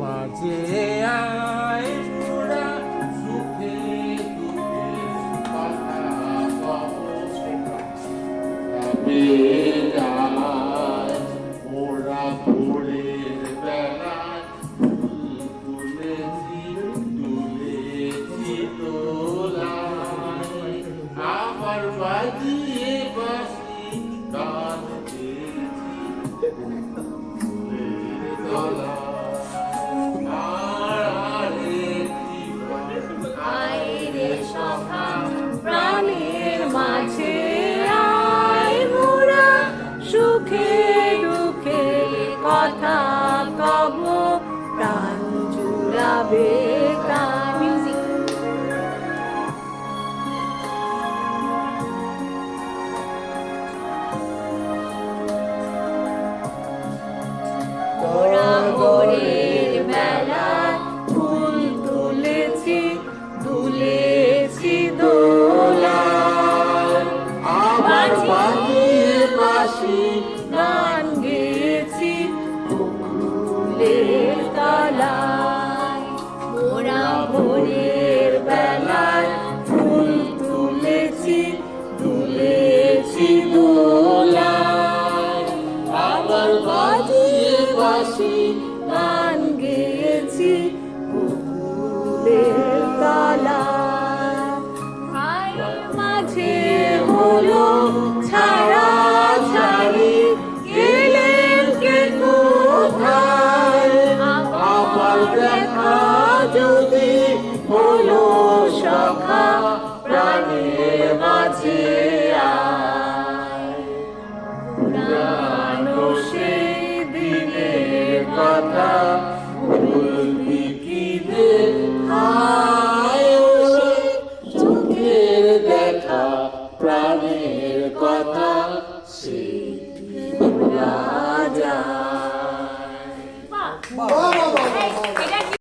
মাঝে আয় মোরা সুখে দুঃখে কথা কবে যায় মোরা ভোরের বেলায় তুলেছি তোলায় আবার বাজিয়ে বাসি গান প্রাণের মাঝে আয় মোরা সুখে দুঃখে কথা কব প্রাণ জুড়াবে ভোরের বেলায় ফুল তুলেছি তুলেছি দোলায় আবার বাজিয়ে বাঁশি গান গেয়েছি ফুলের তলায় মোরা ভোরের বেলায় ফুল তুলেছি তুলেছি দোলায় আবার বাজিয়ে বাঁশি গান গেয়েছি ফুলের তলায় ভাইয়ের মাঝে হলো ছাড়া ছাড়ি গেলেন কে কোথায় আবার দেখা যদি হলো সখা প্রাণের মাঝে আয় পুরানো সেই দিনের কথা বলবি কি রে হায় চোখের দেখা প্রাণের কথা সেই ভোলা যায়।